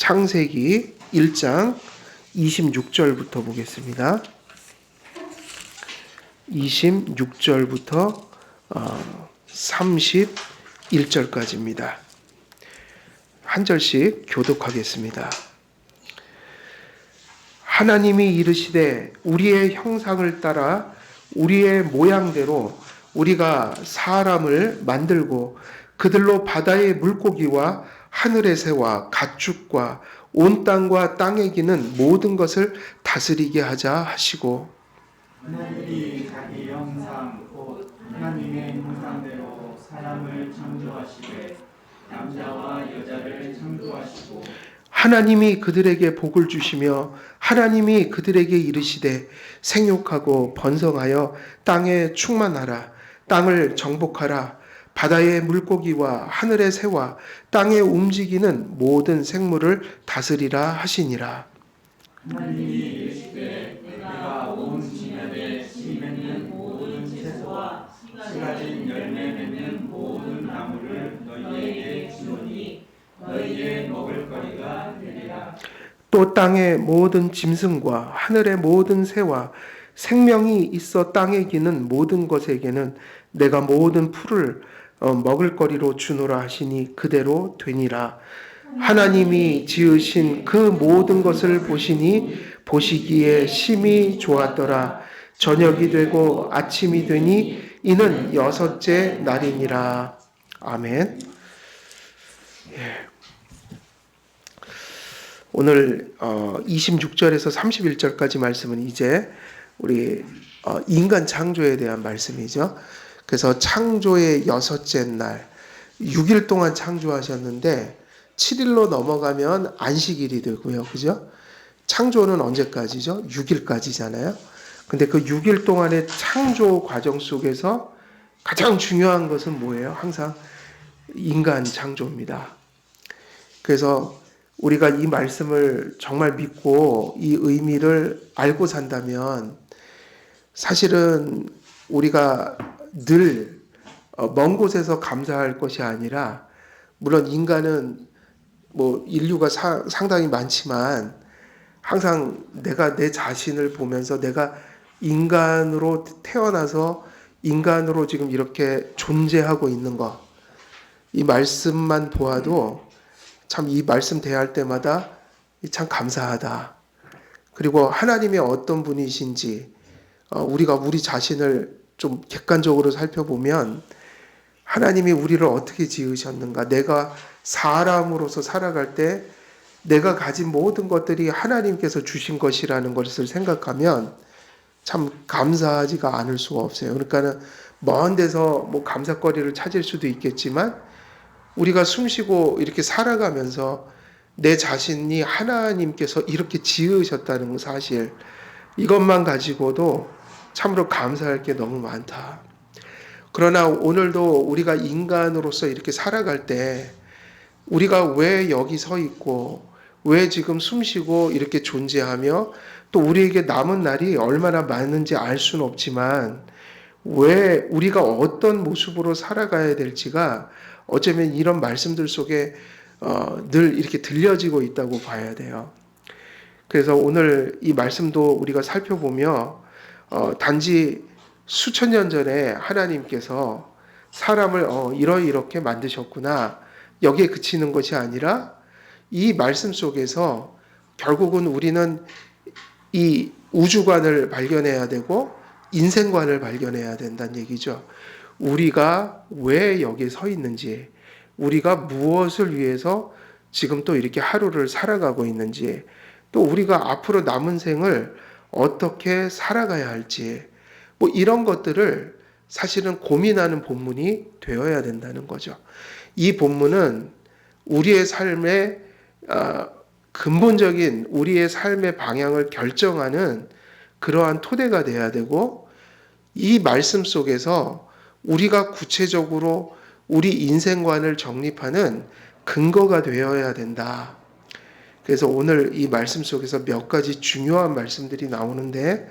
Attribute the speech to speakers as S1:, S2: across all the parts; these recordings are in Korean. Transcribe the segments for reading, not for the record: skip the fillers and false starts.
S1: 창세기 1장 26절부터 보겠습니다. 26절부터 31절까지입니다. 한 절씩 교독하겠습니다. 하나님이 이르시되 우리의 형상을 따라 우리의 모양대로 우리가 사람을 만들고 그들로 바다의 물고기와 하늘의 새와 가축과 온 땅과 땅에 기는 모든 것을 다스리게 하자 하시고,
S2: 하나님이 자기 형상 곧 하나님의 형상대로 사람을 창조하시되 남자와 여자를 창조하시고,
S1: 하나님이 그들에게 복을 주시며 하나님이 그들에게 이르시되 생육하고 번성하여 땅에 충만하라. 땅을 정복하라. 바다의 물고기와 하늘의 새와 땅에 움직이는 모든 생물을 다스리라 하시니라.
S2: 하나님이 이르시되 내가 온 지면에 씨 맺는 모든 채소와 씨 가진 열매 맺는 모든 나무를 너희에게 주노니 너희의 먹을거리가 되리라.
S1: 또 땅의 모든 짐승과 하늘의 모든 새와 생명이 있어 땅에 기는 모든 것에게는 내가 모든 풀을 먹을거리로 주노라 하시니 그대로 되니라. 하나님이 지으신 그 모든 것을 보시니 보시기에 심히 좋았더라. 저녁이 되고 아침이 되니 이는 여섯째 날이니라. 아멘. 오늘 26절에서 31절까지 말씀은 이제 우리 인간 창조에 대한 말씀이죠. 그래서 창조의 여섯째 날, 6일 동안 창조하셨는데 7일로 넘어가면 안식일이 되고요. 그죠? 창조는 언제까지죠? 6일까지잖아요. 근데 그 6일 동안의 창조 과정 속에서 가장 중요한 것은 뭐예요? 항상 인간 창조입니다. 그래서 우리가 이 말씀을 정말 믿고 이 의미를 알고 산다면 사실은 우리가 늘 먼 곳에서 감사할 것이 아니라, 물론 인간은 인류가 상당히 많지만 항상 내가 내 자신을 보면서 내가 인간으로 태어나서 인간으로 지금 이렇게 존재하고 있는 것, 이 말씀만 보아도 참 이 말씀 대할 때마다 참 감사하다. 그리고 하나님이 어떤 분이신지 우리가 우리 자신을 좀 객관적으로 살펴보면 하나님이 우리를 어떻게 지으셨는가, 내가 사람으로서 살아갈 때 내가 가진 모든 것들이 하나님께서 주신 것이라는 것을 생각하면 참 감사하지가 않을 수가 없어요. 그러니까는 먼 데서 감사거리를 찾을 수도 있겠지만 우리가 숨쉬고 이렇게 살아가면서 내 자신이 하나님께서 이렇게 지으셨다는 사실, 이것만 가지고도 참으로 감사할 게 너무 많다. 그러나 오늘도 우리가 인간으로서 이렇게 살아갈 때 우리가 왜 여기 서 있고 왜 지금 숨쉬고 이렇게 존재하며 또 우리에게 남은 날이 얼마나 많은지 알 수는 없지만 왜 우리가 어떤 모습으로 살아가야 될지가 어쩌면 이런 말씀들 속에 늘 이렇게 들려지고 있다고 봐야 돼요. 그래서 오늘 이 말씀도 우리가 살펴보며 단지 수천 년 전에 하나님께서 사람을 이렇게 만드셨구나, 여기에 그치는 것이 아니라 이 말씀 속에서 결국은 우리는 이 우주관을 발견해야 되고 인생관을 발견해야 된다는 얘기죠. 우리가 왜 여기에 서 있는지, 우리가 무엇을 위해서 지금 또 이렇게 하루를 살아가고 있는지, 또 우리가 앞으로 남은 생을 어떻게 살아가야 할지, 이런 것들을 사실은 고민하는 본문이 되어야 된다는 거죠. 이 본문은 우리의 삶의 근본적인 우리의 삶의 방향을 결정하는 그러한 토대가 돼야 되고, 이 말씀 속에서 우리가 구체적으로 우리 인생관을 정립하는 근거가 되어야 된다. 그래서 오늘 이 말씀 속에서 몇 가지 중요한 말씀들이 나오는데,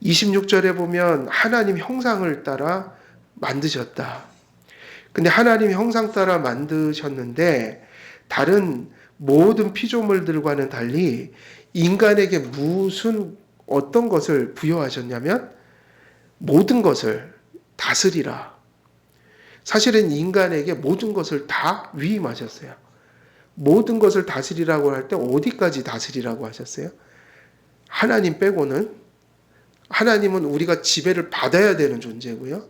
S1: 26절에 보면 하나님 형상을 따라 만드셨다. 근데 하나님 형상 따라 만드셨는데 다른 모든 피조물들과는 달리 인간에게 무슨 어떤 것을 부여하셨냐면 모든 것을 다스리라. 사실은 인간에게 모든 것을 다 위임하셨어요. 모든 것을 다스리라고 할 때 어디까지 다스리라고 하셨어요? 하나님 빼고는, 하나님은 우리가 지배를 받아야 되는 존재고요.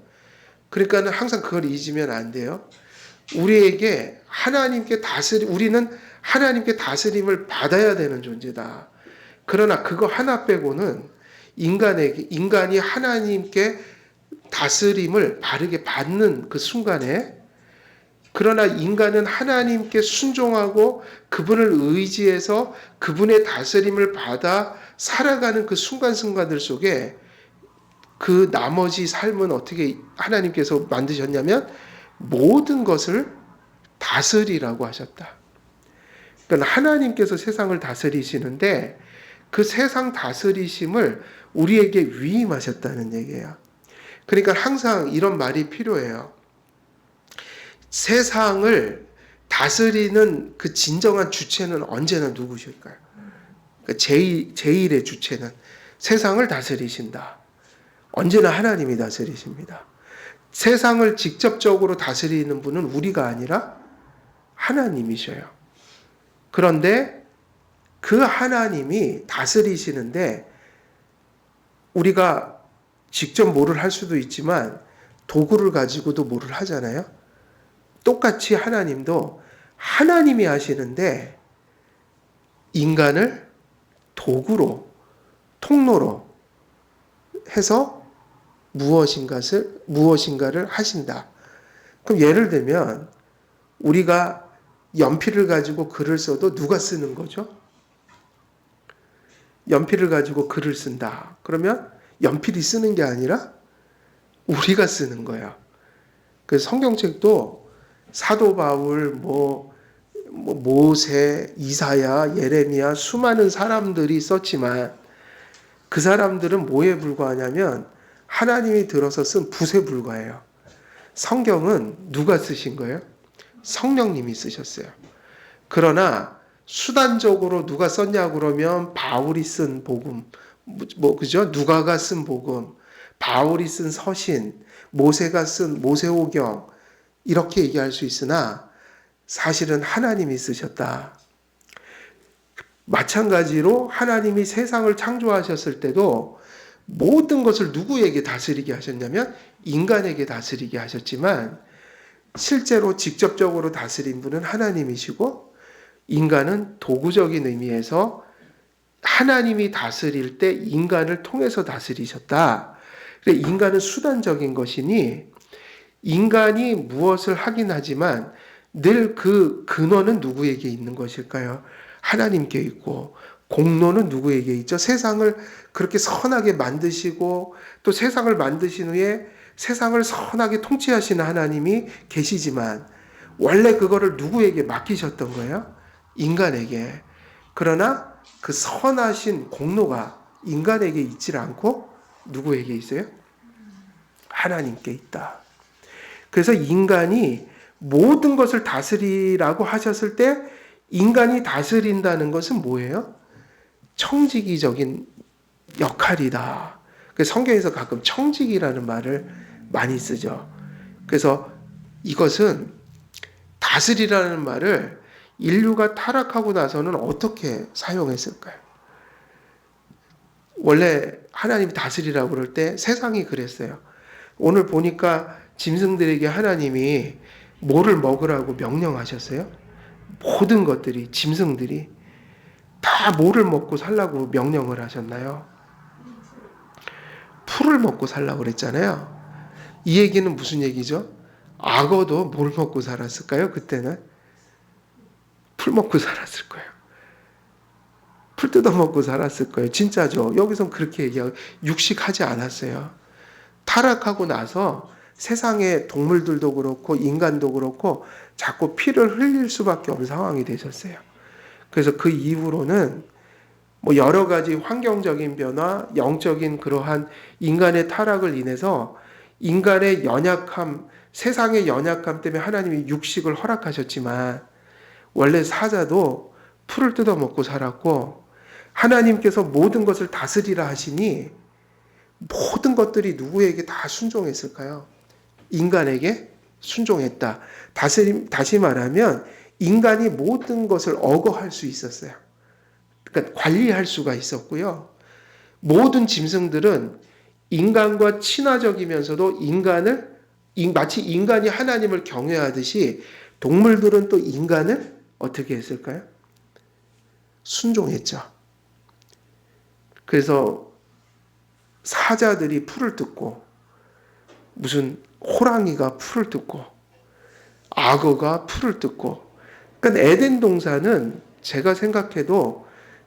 S1: 그러니까 항상 그걸 잊으면 안 돼요. 우리에게 우리는 하나님께 다스림을 받아야 되는 존재다. 그러나 그거 하나 빼고는 인간이 하나님께 다스림을 바르게 받는 그 순간에, 그러나 인간은 하나님께 순종하고 그분을 의지해서 그분의 다스림을 받아 살아가는 그 순간순간들 속에 그 나머지 삶은 어떻게 하나님께서 만드셨냐면 모든 것을 다스리라고 하셨다. 그러니까 하나님께서 세상을 다스리시는데 그 세상 다스리심을 우리에게 위임하셨다는 얘기예요. 그러니까 항상 이런 말이 필요해요. 세상을 다스리는 그 진정한 주체는 언제나 누구실까요? 그러니까 제1의 주체는 세상을 다스리신다. 언제나 하나님이 다스리십니다. 세상을 직접적으로 다스리는 분은 우리가 아니라 하나님이셔요. 그런데 그 하나님이 다스리시는데 우리가 직접 뭐를 할 수도 있지만 도구를 가지고도 뭐를 하잖아요. 똑같이 하나님도 하나님이 하시는데 인간을 도구로, 통로로 해서 무엇인가를 하신다. 그럼 예를 들면 우리가 연필을 가지고 글을 써도 누가 쓰는 거죠? 연필을 가지고 글을 쓴다. 그러면 연필이 쓰는 게 아니라 우리가 쓰는 거야. 그래서 성경책도 사도 바울, 모세, 이사야, 예레미야 수많은 사람들이 썼지만 그 사람들은 뭐에 불과하냐면 하나님이 들어서 쓴 붓에 불과해요. 성경은 누가 쓰신 거예요? 성령님이 쓰셨어요. 그러나 수단적으로 누가 썼냐 그러면 바울이 쓴 복음, 그죠? 누가가 쓴 복음, 바울이 쓴 서신, 모세가 쓴 모세오경 이렇게 얘기할 수 있으나 사실은 하나님이 쓰셨다. 마찬가지로 하나님이 세상을 창조하셨을 때도 모든 것을 누구에게 다스리게 하셨냐면 인간에게 다스리게 하셨지만 실제로 직접적으로 다스린 분은 하나님이시고 인간은 도구적인 의미에서 하나님이 다스릴 때 인간을 통해서 다스리셨다. 인간은 수단적인 것이니 인간이 무엇을 하긴 하지만 늘 그 근원은 누구에게 있는 것일까요? 하나님께 있고 공로는 누구에게 있죠? 세상을 그렇게 선하게 만드시고 또 세상을 만드신 후에 세상을 선하게 통치하시는 하나님이 계시지만 원래 그거를 누구에게 맡기셨던 거예요? 인간에게. 그러나 그 선하신 공로가 인간에게 있지 않고 누구에게 있어요? 하나님께 있다. 그래서 인간이 모든 것을 다스리라고 하셨을 때 인간이 다스린다는 것은 뭐예요? 청지기적인 역할이다. 그래서 성경에서 가끔 청지기라는 말을 많이 쓰죠. 그래서 이것은 다스리라는 말을 인류가 타락하고 나서는 어떻게 사용했을까요? 원래 하나님이 다스리라고 그럴 때 세상이 그랬어요. 오늘 보니까 짐승들에게 하나님이 뭐를 먹으라고 명령하셨어요? 모든 것들이, 짐승들이 다 뭐를 먹고 살라고 명령을 하셨나요? 풀을 먹고 살라고 그랬잖아요. 이 얘기는 무슨 얘기죠? 악어도 뭘 먹고 살았을까요? 그때는 풀 먹고 살았을 거예요. 풀 뜯어 먹고 살았을 거예요. 진짜죠. 여기선 그렇게 얘기하고 육식하지 않았어요. 타락하고 나서 세상의 동물들도 그렇고 인간도 그렇고 자꾸 피를 흘릴 수밖에 없는 상황이 되셨어요. 그래서 그 이후로는 여러 가지 환경적인 변화, 영적인 그러한 인간의 타락을 인해서 인간의 연약함, 세상의 연약함 때문에 하나님이 육식을 허락하셨지만 원래 사자도 풀을 뜯어먹고 살았고, 하나님께서 모든 것을 다스리라 하시니 모든 것들이 누구에게 다 순종했을까요? 인간에게 순종했다. 다시 말하면 인간이 모든 것을 억어할 수 있었어요. 그러니까 관리할 수가 있었고요. 모든 짐승들은 인간과 친화적이면서도 마치 인간이 하나님을 경외하듯이 동물들은 또 인간을 어떻게 했을까요? 순종했죠. 그래서 사자들이 풀을 뜯고, 무슨 호랑이가 풀을 뜯고, 악어가 풀을 뜯고, 그러니까 에덴 동산은 제가 생각해도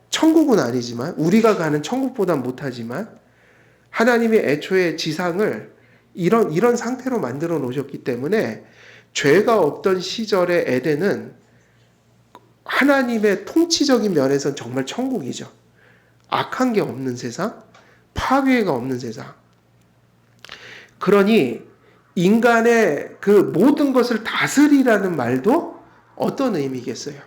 S1: 천국은 아니지만, 우리가 가는 천국보단 못하지만, 하나님이 애초에 지상을 이런 상태로 만들어 놓으셨기 때문에 죄가 없던 시절의 에덴은 하나님의 통치적인 면에서는 정말 천국이죠. 악한 게 없는 세상, 파괴가 없는 세상. 그러니 인간의 그 모든 것을 다스리라는 말도 어떤 의미겠어요?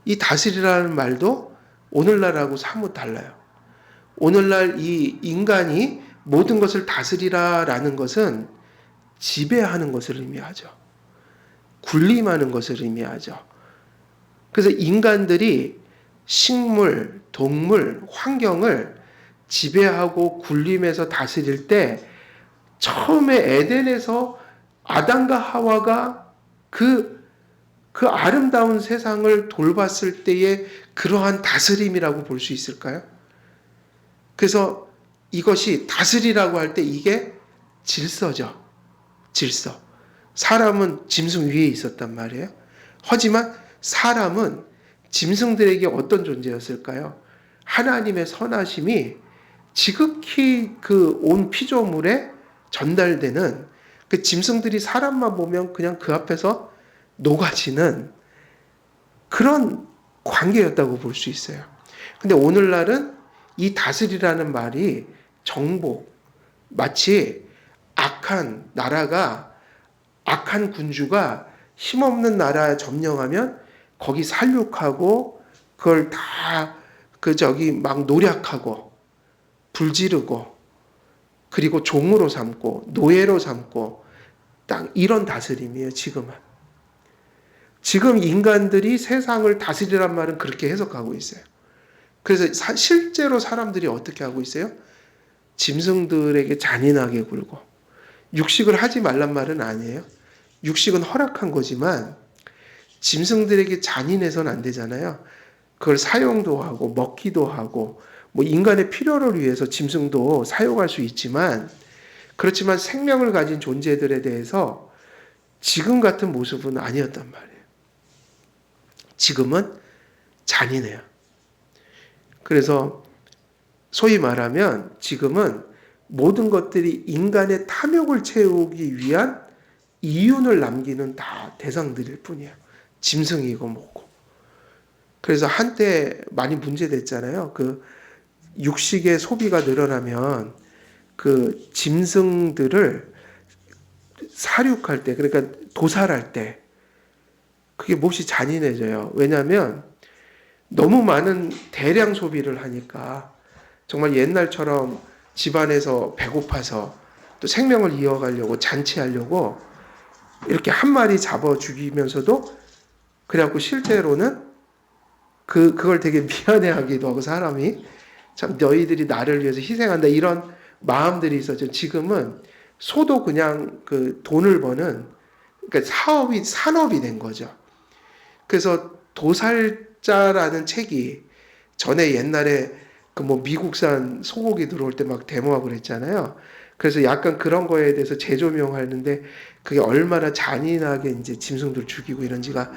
S1: 이 다스리라는 말도 오늘날하고 사뭇 달라요. 오늘날 이 인간이 모든 것을 다스리라라는 것은 지배하는 것을 의미하죠. 군림하는 것을 의미하죠. 그래서 인간들이 식물, 동물, 환경을 지배하고 군림해서 다스릴 때 처음에 에덴에서 아담과 하와가 그 아름다운 세상을 돌봤을 때의 그러한 다스림이라고 볼 수 있을까요? 그래서 이것이 다스리라고 할 때 이게 질서죠. 질서. 사람은 짐승 위에 있었단 말이에요. 하지만 사람은 짐승들에게 어떤 존재였을까요? 하나님의 선하심이 지극히 그 온 피조물에 전달되는, 그 짐승들이 사람만 보면 그냥 그 앞에서 녹아지는 그런 관계였다고 볼 수 있어요. 근데 오늘날은 이 다스리라는 말이 정복, 마치 악한 나라가, 악한 군주가 힘없는 나라에 점령하면 거기 살육하고 그걸 다 막 노략하고 불지르고 그리고 종으로 삼고 노예로 삼고 딱 이런 다스림이에요. 지금 인간들이 세상을 다스리란 말은 그렇게 해석하고 있어요. 그래서 실제로 사람들이 어떻게 하고 있어요? 짐승들에게 잔인하게 굴고, 육식을 하지 말란 말은 아니에요. 육식은 허락한 거지만 짐승들에게 잔인해서는 안 되잖아요. 그걸 사용도 하고 먹기도 하고, 뭐 인간의 필요를 위해서 짐승도 사용할 수 있지만, 그렇지만 생명을 가진 존재들에 대해서 지금 같은 모습은 아니었단 말이에요. 지금은 잔인해요. 그래서 소위 말하면 지금은 모든 것들이 인간의 탐욕을 채우기 위한 이윤을 남기는 다 대상들일 뿐이에요. 짐승이고 뭐고. 그래서 한때 많이 문제됐잖아요. 그 육식의 소비가 늘어나면 그 짐승들을 사육할 때, 그러니까 도살할 때 그게 몹시 잔인해져요. 왜냐하면 너무 많은 대량 소비를 하니까 정말 옛날처럼 집안에서 배고파서 또 생명을 이어가려고 잔치하려고 이렇게 한 마리 잡아 죽이면서도, 그래갖고 실제로는 그걸 되게 미안해하기도 하고, 사람이 참 너희들이 나를 위해서 희생한다 이런 마음들이 있었죠. 지금은 소도 그냥 그 돈을 버는, 그러니까 산업이 된 거죠. 그래서 도살자라는 책이 전에 옛날에 그 뭐 미국산 소고기 들어올 때 막 데모하고 그랬잖아요. 그래서 약간 그런 거에 대해서 재조명하는데 그게 얼마나 잔인하게 이제 짐승들 죽이고 이런지가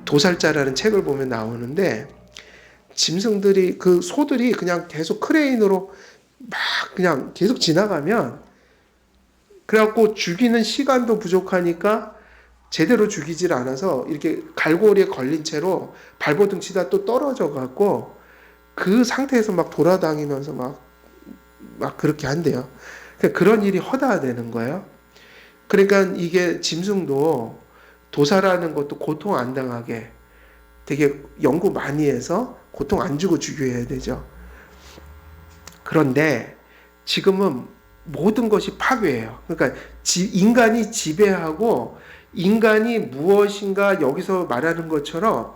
S1: 도살자라는 책을 보면 나오는데, 짐승들이 그 소들이 그냥 계속 크레인으로 막 그냥 계속 지나가면, 그래갖고 죽이는 시간도 부족하니까 제대로 죽이질 않아서 이렇게 갈고리에 걸린 채로 발버둥 치다 또 떨어져 갖고 그 상태에서 막 돌아다니면서 막 그렇게 한대요. 그러니까 그런 일이 허다되는 거예요. 그러니까 이게 짐승도 도살하는 것도 고통 안 당하게 되게 연구 많이 해서 고통 안 주고 죽여야 되죠. 그런데 지금은 모든 것이 파괴예요. 그러니까 인간이 지배하고 인간이 무엇인가 여기서 말하는 것처럼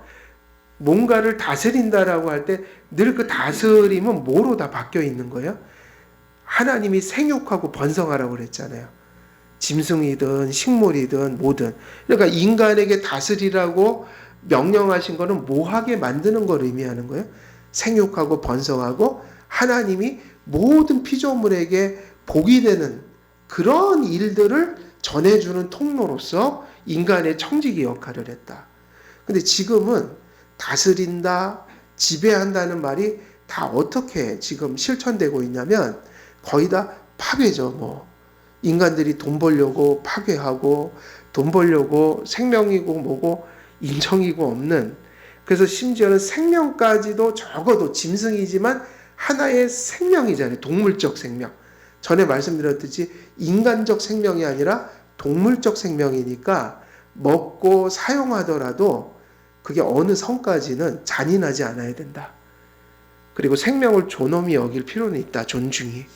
S1: 뭔가를 다스린다라고 할 때 늘 그 다스림은 뭐로 다 바뀌어 있는 거예요? 하나님이 생육하고 번성하라고 그랬잖아요. 짐승이든 식물이든 뭐든. 그러니까 인간에게 다스리라고 명령하신 거는 뭐하게 만드는 걸 의미하는 거예요. 생육하고 번성하고 하나님이 모든 피조물에게 복이 되는 그런 일들을 전해주는 통로로서 인간의 청지기 역할을 했다. 근데 지금은 다스린다, 지배한다는 말이 다 어떻게 지금 실천되고 있냐면 거의 다 파괴죠. 뭐 인간들이 돈 벌려고 파괴하고 돈 벌려고 생명이고 뭐고 인정이고 없는, 그래서 심지어는 생명까지도 적어도 짐승이지만 하나의 생명이잖아요. 동물적 생명. 전에 말씀드렸듯이 인간적 생명이 아니라 동물적 생명이니까 먹고 사용하더라도 그게 어느 선까지는 잔인하지 않아야 된다. 그리고 생명을 존엄히 여길 필요는 있다. 존중이.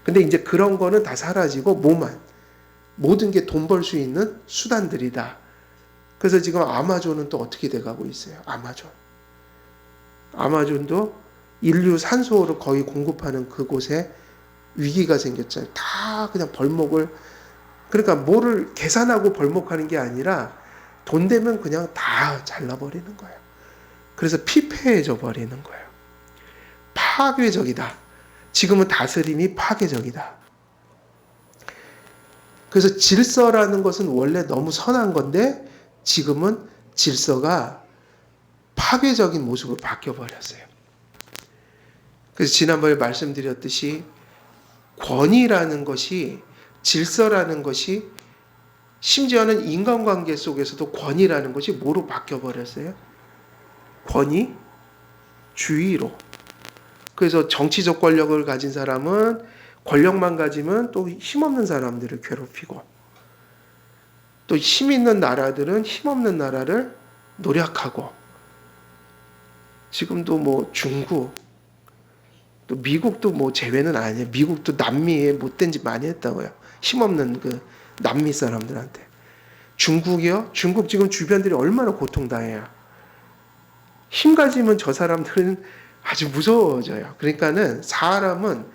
S1: 근데 이제 그런 거는 다 사라지고 뭐만, 모든 게 돈 벌 수 있는 수단들이다. 그래서 지금 아마존은 또 어떻게 돼가고 있어요. 아마존도 인류 산소를 거의 공급하는 그곳에 위기가 생겼잖아요. 다 그냥 벌목을, 그러니까 뭐를 계산하고 벌목하는 게 아니라 돈 되면 그냥 다 잘라버리는 거예요. 그래서 피폐해져 버리는 거예요. 파괴적이다. 지금은 다스림이 파괴적이다. 그래서 질서라는 것은 원래 너무 선한 건데 지금은 질서가 파괴적인 모습으로 바뀌어버렸어요. 그래서 지난번에 말씀드렸듯이 권위라는 것이, 질서라는 것이, 심지어는 인간관계 속에서도 권위라는 것이 뭐로 바뀌어버렸어요? 권위? 주의로. 그래서 정치적 권력을 가진 사람은 권력만 가지면 또 힘없는 사람들을 괴롭히고, 또 힘 있는 나라들은 힘없는 나라를 노력하고, 지금도 뭐 중국, 또 미국도 뭐 제외는 아니에요. 미국도 남미에 못된 짓 많이 했다고요. 힘없는 그 남미 사람들한테. 중국이요? 중국 지금 주변들이 얼마나 고통당해요. 힘 가지면 저 사람들은 아주 무서워져요. 그러니까는 사람은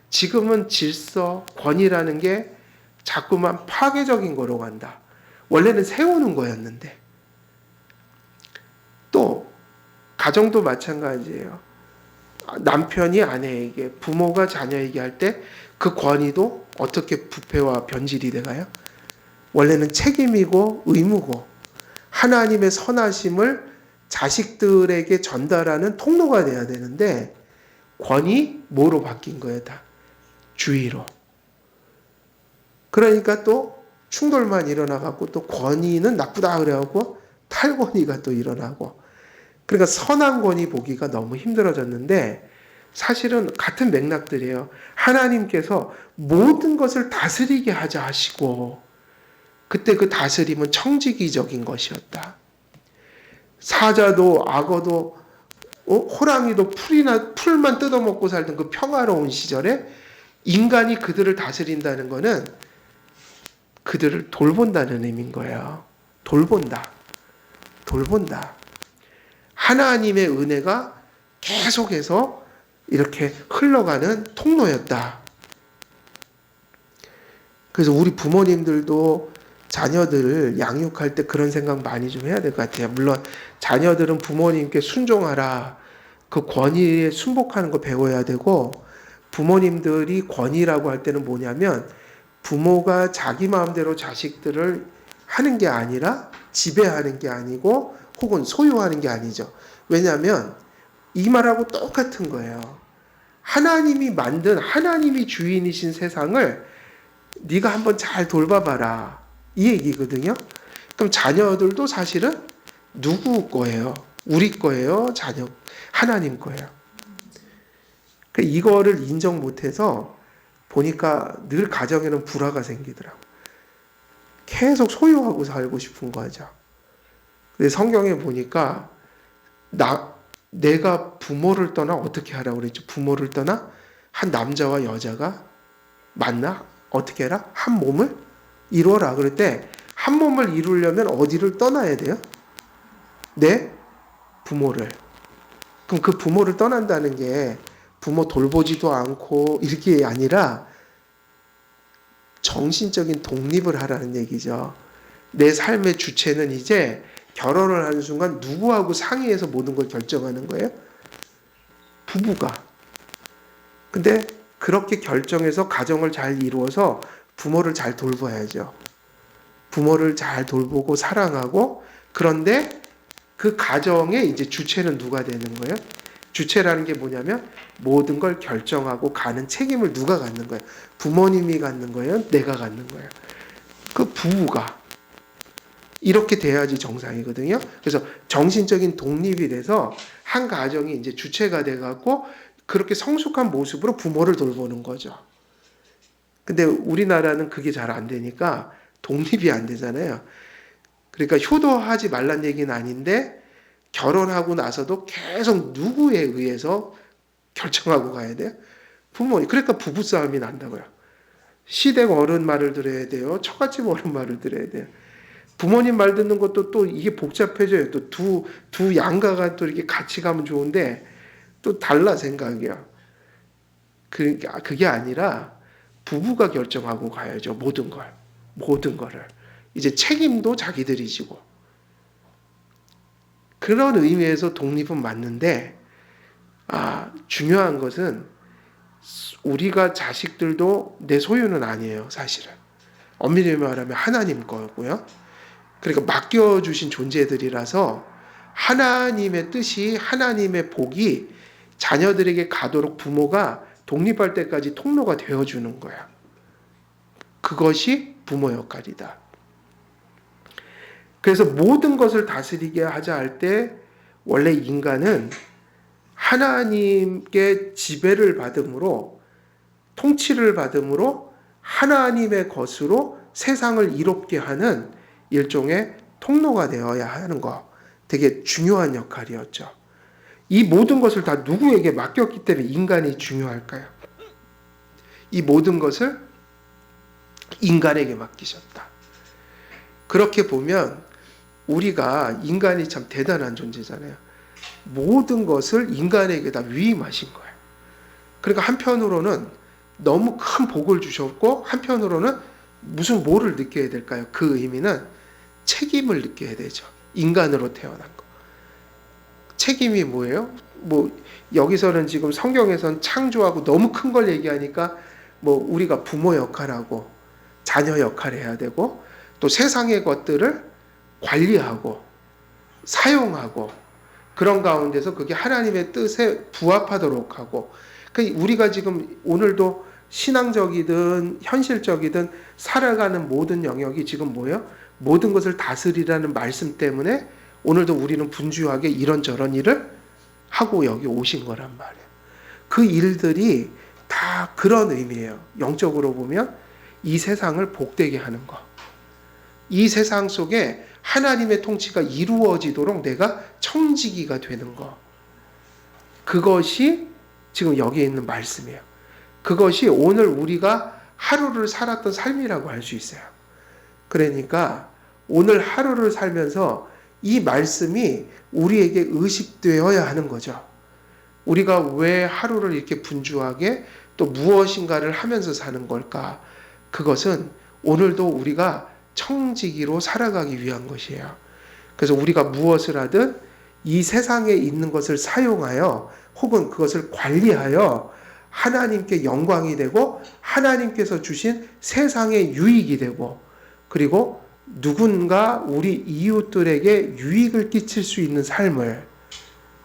S1: 지금은 질서, 권위라는 게 자꾸만 파괴적인 거로 간다. 원래는 세우는 거였는데. 또 가정도 마찬가지예요. 남편이 아내에게, 부모가 자녀에게 할 때 그 권위도 어떻게 부패와 변질이 돼가요? 원래는 책임이고 의무고 하나님의 선하심을 자식들에게 전달하는 통로가 돼야 되는데 권위 뭐로 바뀐 거예요? 다 주의로. 그러니까 또 충돌만 일어나갖고 또 권위는 나쁘다 그래갖고 탈권위가 또 일어나고, 그러니까 선한 권위 보기가 너무 힘들어졌는데 사실은 같은 맥락들이에요. 하나님께서 모든 것을 다스리게 하자 하시고 그때 그 다스림은 청지기적인 것이었다. 사자도 악어도 호랑이도 풀만 뜯어먹고 살던 그 평화로운 시절에 인간이 그들을 다스린다는 것은 그들을 돌본다는 의미인 거예요. 돌본다. 하나님의 은혜가 계속해서 이렇게 흘러가는 통로였다. 그래서 우리 부모님들도 자녀들을 양육할 때 그런 생각 많이 좀 해야 될 것 같아요. 물론 자녀들은 부모님께 순종하라, 그 권위에 순복하는 거 배워야 되고, 부모님들이 권위라고 할 때는 뭐냐면 부모가 자기 마음대로 자식들을 하는 게 아니라 지배하는 게 아니고 혹은 소유하는 게 아니죠. 왜냐하면 이 말하고 똑같은 거예요. 하나님이 만든, 하나님이 주인이신 세상을 네가 한번 잘 돌봐봐라, 이 얘기거든요. 그럼 자녀들도 사실은 누구 거예요? 우리 거예요? 하나님 거예요. 그러니까 이거를 인정 못해서 보니까 늘 가정에는 불화가 생기더라고. 계속 소유하고 살고 싶은 거죠. 근데 성경에 보니까 내가 부모를 떠나 어떻게 하라고 그랬죠? 부모를 떠나 한 남자와 여자가 만나 어떻게 해라? 한 몸을 이루어라. 그럴 때 한 몸을 이루려면 어디를 떠나야 돼요? 내 부모를. 그럼 그 부모를 떠난다는 게 부모 돌보지도 않고 이렇게 아니라 정신적인 독립을 하라는 얘기죠. 내 삶의 주체는 이제 결혼을 하는 순간 누구하고 상의해서 모든 걸 결정하는 거예요? 부부가. 근데 그렇게 결정해서 가정을 잘 이루어서 부모를 잘 돌봐야죠. 부모를 잘 돌보고 사랑하고, 그런데 그 가정의 이제 주체는 누가 되는 거예요? 주체라는 게 뭐냐면 모든 걸 결정하고 가는 책임을 누가 갖는 거예요? 부모님이 갖는 거예요? 내가 갖는 거예요? 그 부부가. 이렇게 돼야지 정상이거든요. 그래서 정신적인 독립이 돼서 한 가정이 이제 주체가 돼갖고 그렇게 성숙한 모습으로 부모를 돌보는 거죠. 근데 우리나라는 그게 잘 안 되니까 독립이 안 되잖아요. 그러니까 효도하지 말란 얘기는 아닌데 결혼하고 나서도 계속 누구에 의해서 결정하고 가야 돼요? 부모님. 그러니까 부부싸움이 난다고요. 시댁 어른 말을 들어야 돼요. 처갓집 어른 말을 들어야 돼요. 부모님 말 듣는 것도 또 이게 복잡해져요. 또 두 양가가 또 이렇게 같이 가면 좋은데 또 달라 생각이요. 그게 아니라 부부가 결정하고 가야죠. 모든 거를. 이제 책임도 자기들이 지고. 그런 의미에서 독립은 맞는데, 중요한 것은 우리가 자식들도 내 소유는 아니에요, 사실은. 엄밀히 말하면 하나님 거고요. 그러니까 맡겨주신 존재들이라서 하나님의 뜻이, 하나님의 복이 자녀들에게 가도록 부모가 독립할 때까지 통로가 되어주는 거야. 그것이 부모 역할이다. 그래서 모든 것을 다스리게 하자 할 때 원래 인간은 하나님께 지배를 받음으로, 통치를 받음으로 하나님의 것으로 세상을 이롭게 하는 일종의 통로가 되어야 하는 거, 되게 중요한 역할이었죠. 이 모든 것을 다 누구에게 맡겼기 때문에 인간이 중요할까요? 이 모든 것을 인간에게 맡기셨다. 그렇게 보면 우리가, 인간이 참 대단한 존재잖아요. 모든 것을 인간에게 다 위임하신 거예요. 그러니까 한편으로는 너무 큰 복을 주셨고, 한편으로는 무슨 뭐를 느껴야 될까요? 그 의미는 책임을 느껴야 되죠. 인간으로 태어난 거. 책임이 뭐예요? 여기서는 지금 성경에서는 창조하고 너무 큰 걸 얘기하니까 우리가 부모 역할하고 자녀 역할 해야 되고, 또 세상의 것들을 관리하고 사용하고, 그런 가운데서 그게 하나님의 뜻에 부합하도록 하고, 그러니까 우리가 지금 오늘도 신앙적이든 현실적이든 살아가는 모든 영역이 지금 뭐예요? 모든 것을 다스리라는 말씀 때문에 오늘도 우리는 분주하게 이런저런 일을 하고 여기 오신 거란 말이에요. 그 일들이 다 그런 의미예요. 영적으로 보면 이 세상을 복되게 하는 거. 이 세상 속에 하나님의 통치가 이루어지도록 내가 청지기가 되는 거. 그것이 지금 여기에 있는 말씀이에요. 그것이 오늘 우리가 하루를 살았던 삶이라고 할 수 있어요. 그러니까 오늘 하루를 살면서 이 말씀이 우리에게 의식되어야 하는 거죠. 우리가 왜 하루를 이렇게 분주하게 또 무엇인가를 하면서 사는 걸까? 그것은 오늘도 우리가 청지기로 살아가기 위한 것이에요. 그래서 우리가 무엇을 하든 이 세상에 있는 것을 사용하여 혹은 그것을 관리하여 하나님께 영광이 되고 하나님께서 주신 세상의 유익이 되고, 그리고 누군가 우리 이웃들에게 유익을 끼칠 수 있는 삶을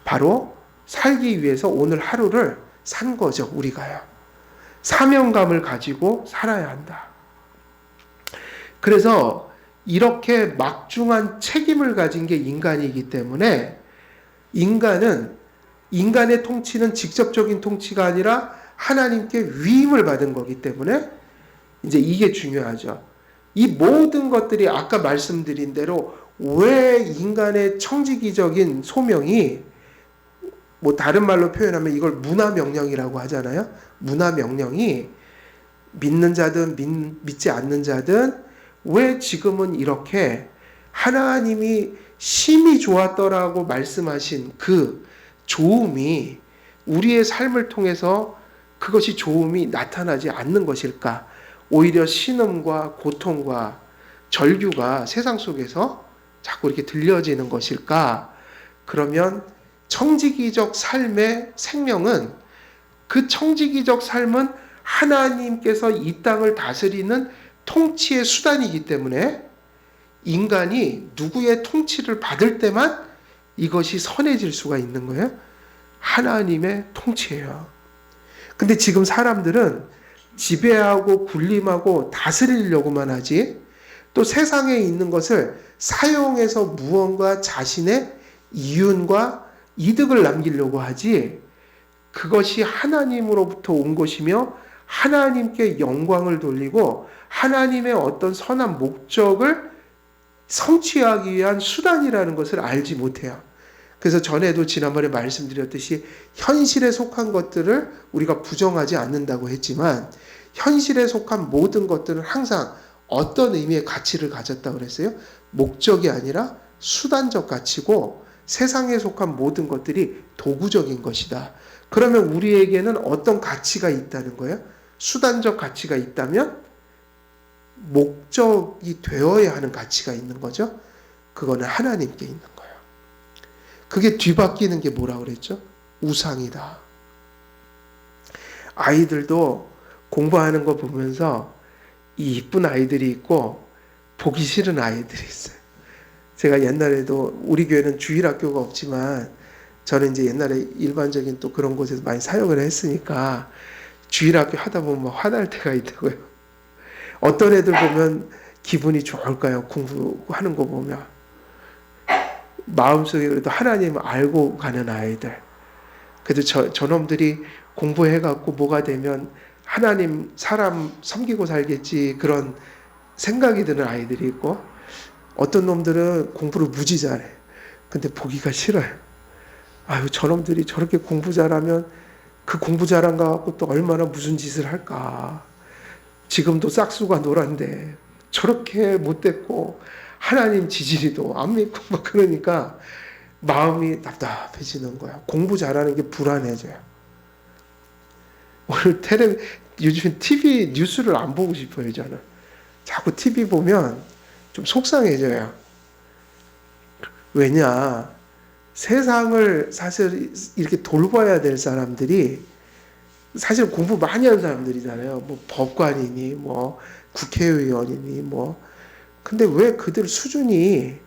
S1: 바로 살기 위해서 오늘 하루를 산 거죠. 우리가요. 사명감을 가지고 살아야 한다. 그래서 이렇게 막중한 책임을 가진 게 인간이기 때문에 인간은, 인간의 통치는 직접적인 통치가 아니라 하나님께 위임을 받은 거기 때문에 이제 이게 중요하죠. 이 모든 것들이 아까 말씀드린 대로 왜 인간의 청지기적인 소명이 뭐 다른 말로 표현하면 이걸 문화명령이라고 하잖아요. 문화명령이 믿는 자든 믿지 않는 자든 왜 지금은 이렇게 하나님이 심히 좋았더라고 말씀하신 그 좋음이 우리의 삶을 통해서 그것이 좋음이 나타나지 않는 것일까? 오히려 신음과 고통과 절규가 세상 속에서 자꾸 이렇게 들려지는 것일까? 그러면 청지기적 삶의 생명은 그 청지기적 삶은 하나님께서 이 땅을 다스리는 통치의 수단이기 때문에 인간이 누구의 통치를 받을 때만 이것이 선해질 수가 있는 거예요. 하나님의 통치예요. 근데 지금 사람들은 지배하고 군림하고 다스리려고만 하지 또 세상에 있는 것을 사용해서 무언가 자신의 이윤과 이득을 남기려고 하지 그것이 하나님으로부터 온 것이며 하나님께 영광을 돌리고 하나님의 어떤 선한 목적을 성취하기 위한 수단이라는 것을 알지 못해요. 그래서 전에도 지난번에 말씀드렸듯이 현실에 속한 것들을 우리가 부정하지 않는다고 했지만 현실에 속한 모든 것들은 항상 어떤 의미의 가치를 가졌다고 그랬어요? 목적이 아니라 수단적 가치고 세상에 속한 모든 것들이 도구적인 것이다. 그러면 우리에게는 어떤 가치가 있다는 거예요? 수단적 가치가 있다면 목적이 되어야 하는 가치가 있는 거죠. 그거는 하나님께 있는 거예요. 그게 뒤바뀌는 게 뭐라 그랬죠? 우상이다. 아이들도 공부하는 거 보면서 이 이쁜 아이들이 있고 보기 싫은 아이들이 있어요. 제가 옛날에도 우리 교회는 주일학교가 없지만 저는 이제 옛날에 일반적인 또 그런 곳에서 많이 사역을 했으니까 주일학교 하다 보면 화날 때가 있다고요. 어떤 애들 보면 기분이 좋을까요? 공부하는 거 보면. 마음속에 그래도 하나님을 알고 가는 아이들. 그래도 저놈들이 공부해갖고 뭐가 되면 하나님 사람 섬기고 살겠지 그런 생각이 드는 아이들이 있고 어떤 놈들은 공부를 무지 잘해. 근데 보기가 싫어요. 아유 저놈들이 저렇게 공부 잘하면 그 공부 잘한 거 갖고 또 얼마나 무슨 짓을 할까. 지금도 싹수가 노란데 저렇게 못됐고 하나님 지지리도 안 믿고 막 그러니까 마음이 답답해지는 거야. 공부 잘하는 게 불안해져요. 오늘 요즘 TV 뉴스를 안 보고 싶어요. 저는 자꾸 TV 보면 좀 속상해져요. 왜냐 세상을 사실 이렇게 돌봐야 될 사람들이 사실 공부 많이 하는 사람들이잖아요. 뭐 법관이니 뭐 국회의원이니 뭐 근데 왜 그들 수준이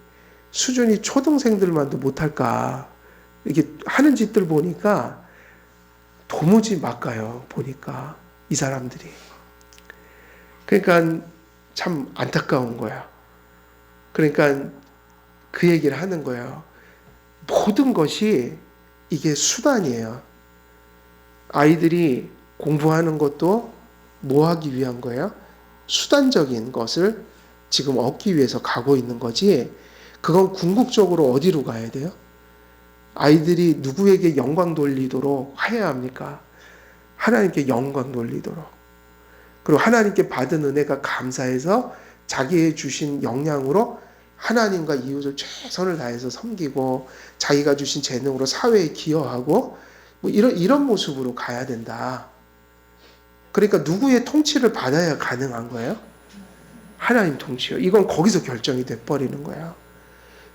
S1: 초등생들만도 못할까? 이렇게 하는 짓들 보니까 도무지 막가요. 보니까 이 사람들이. 그러니까 참 안타까운 거야. 그러니까 그 얘기를 하는 거예요. 모든 것이 이게 수단이에요. 아이들이 공부하는 것도 뭐 하기 위한 거예요? 수단적인 것을 지금 얻기 위해서 가고 있는 거지. 그건 궁극적으로 어디로 가야 돼요? 아이들이 누구에게 영광 돌리도록 해야 합니까? 하나님께 영광 돌리도록. 그리고 하나님께 받은 은혜가 감사해서 자기의 주신 역량으로 하나님과 이웃을 최선을 다해서 섬기고 자기가 주신 재능으로 사회에 기여하고 뭐 이런 모습으로 가야 된다. 그러니까 누구의 통치를 받아야 가능한 거예요? 하나님 통치요. 이건 거기서 결정이 돼버리는 거예요.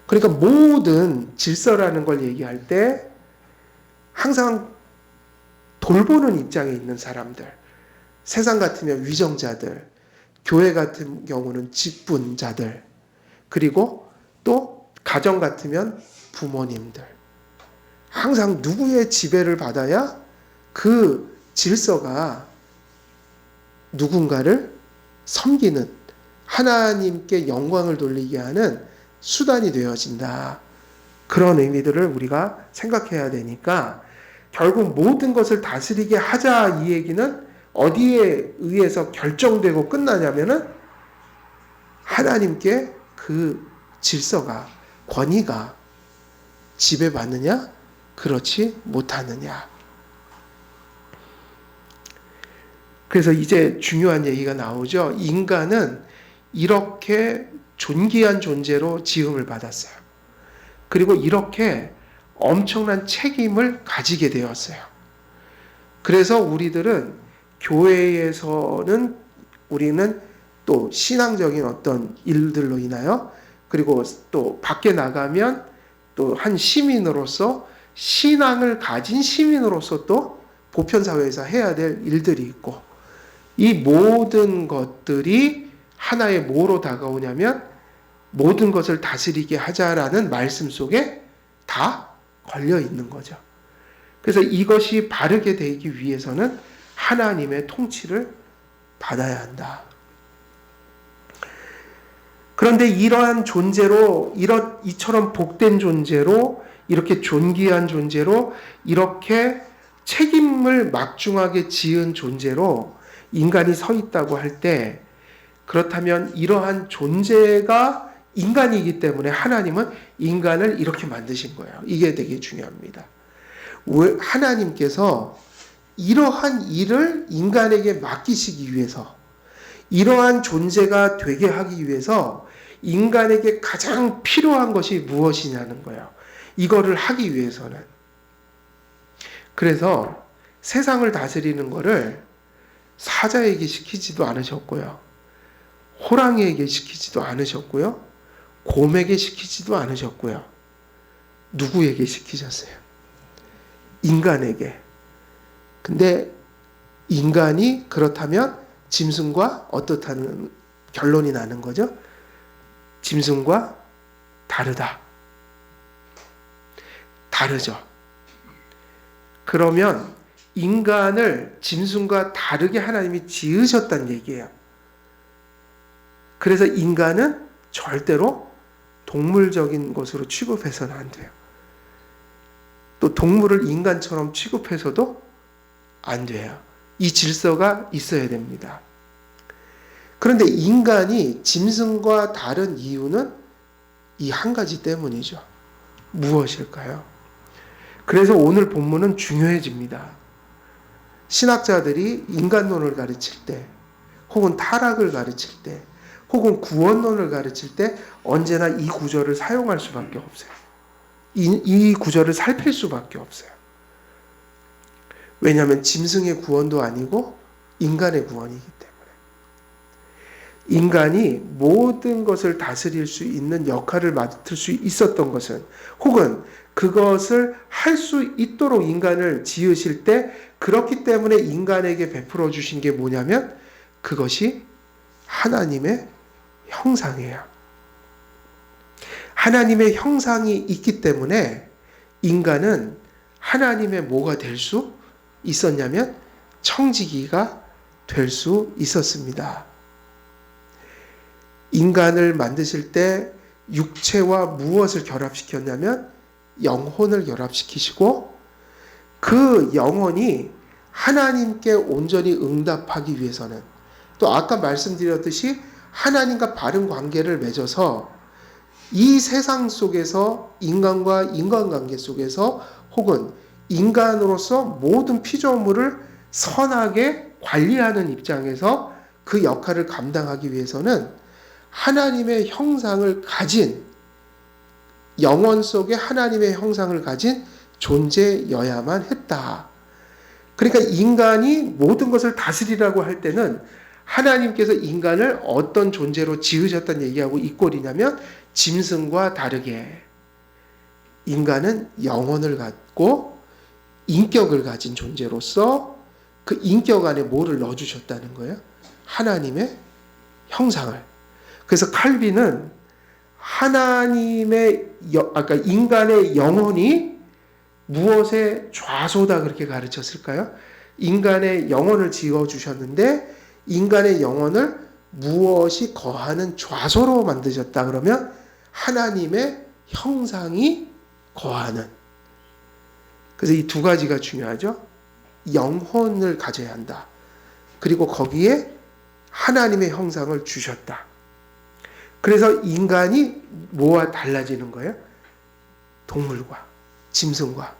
S1: 그러니까 모든 질서라는 걸 얘기할 때 항상 돌보는 입장에 있는 사람들, 세상 같으면 위정자들, 교회 같은 경우는 직분자들, 그리고 또 가정 같으면 부모님들. 항상 누구의 지배를 받아야 그 질서가 누군가를 섬기는 하나님께 영광을 돌리게 하는 수단이 되어진다. 그런 의미들을 우리가 생각해야 되니까 결국 모든 것을 다스리게 하자 이 얘기는 어디에 의해서 결정되고 끝나냐면은 하나님께 그 질서가 권위가 지배받느냐 그렇지 못하느냐. 그래서 이제 중요한 얘기가 나오죠. 인간은 이렇게 존귀한 존재로 지음을 받았어요. 그리고 이렇게 엄청난 책임을 가지게 되었어요. 그래서 우리들은 교회에서는 우리는 또 신앙적인 어떤 일들로 인하여 그리고 또 밖에 나가면 또 한 시민으로서 신앙을 가진 시민으로서 또 보편사회에서 해야 될 일들이 있고 이 모든 것들이 하나의 뭐로 다가오냐면 모든 것을 다스리게 하자라는 말씀 속에 다 걸려 있는 거죠. 그래서 이것이 바르게 되기 위해서는 하나님의 통치를 받아야 한다. 그런데 이러한 존재로, 이처럼 복된 존재로, 이렇게 존귀한 존재로, 이렇게 책임을 막중하게 지은 존재로 인간이 서 있다고 할 때, 그렇다면 이러한 존재가 인간이기 때문에 하나님은 인간을 이렇게 만드신 거예요. 이게 되게 중요합니다. 왜 하나님께서 이러한 일을 인간에게 맡기시기 위해서, 이러한 존재가 되게 하기 위해서 인간에게 가장 필요한 것이 무엇이냐는 거예요. 이거를 하기 위해서는. 그래서 세상을 다스리는 거를 사자에게 시키지도 않으셨고요. 호랑이에게 시키지도 않으셨고요. 곰에게 시키지도 않으셨고요. 누구에게 시키셨어요? 인간에게. 근데 인간이 그렇다면 짐승과 어떻다는 결론이 나는 거죠? 짐승과 다르다. 다르죠. 그러면 인간을 짐승과 다르게 하나님이 지으셨다는 얘기예요. 그래서 인간은 절대로 동물적인 것으로 취급해서는 안 돼요. 또 동물을 인간처럼 취급해서도 안 돼요. 이 질서가 있어야 됩니다. 그런데 인간이 짐승과 다른 이유는 이 한 가지 때문이죠. 무엇일까요? 그래서 오늘 본문은 중요해집니다. 신학자들이 인간론을 가르칠 때, 혹은 타락을 가르칠 때, 혹은 구원론을 가르칠 때 언제나 이 구절을 사용할 수밖에 없어요. 이 구절을 살필 수밖에 없어요. 왜냐하면 짐승의 구원도 아니고 인간의 구원이기 때문에. 인간이 모든 것을 다스릴 수 있는 역할을 맡을 수 있었던 것은, 혹은 그것을 할 수 있도록 인간을 지으실 때 그렇기 때문에 인간에게 베풀어 주신 게 뭐냐면 그것이 하나님의 형상이에요. 하나님의 형상이 있기 때문에 인간은 하나님의 뭐가 될 수 있었냐면 청지기가 될 수 있었습니다. 인간을 만드실 때 육체와 무엇을 결합시켰냐면 영혼을 결합시키시고 그 영혼이 하나님께 온전히 응답하기 위해서는 또 아까 말씀드렸듯이 하나님과 바른 관계를 맺어서 이 세상 속에서 인간과 인간관계 속에서 혹은 인간으로서 모든 피조물을 선하게 관리하는 입장에서 그 역할을 감당하기 위해서는 하나님의 형상을 가진, 영혼 속에 하나님의 형상을 가진 존재여야만 했다. 그러니까 인간이 모든 것을 다스리라고 할 때는 하나님께서 인간을 어떤 존재로 지으셨다는 얘기하고 이 꼴이냐면 짐승과 다르게 인간은 영혼을 갖고 인격을 가진 존재로서 그 인격 안에 뭐를 넣어주셨다는 거예요? 하나님의 형상을. 그래서 칼빈은 하나님의 아까 인간의 영혼이 무엇의 좌소다 그렇게 가르쳤을까요? 인간의 영혼을 지어주셨는데 인간의 영혼을 무엇이 거하는 좌소로 만드셨다 그러면 하나님의 형상이 거하는. 그래서 이 두 가지가 중요하죠. 영혼을 가져야 한다. 그리고 거기에 하나님의 형상을 주셨다. 그래서 인간이 뭐와 달라지는 거예요? 동물과 짐승과.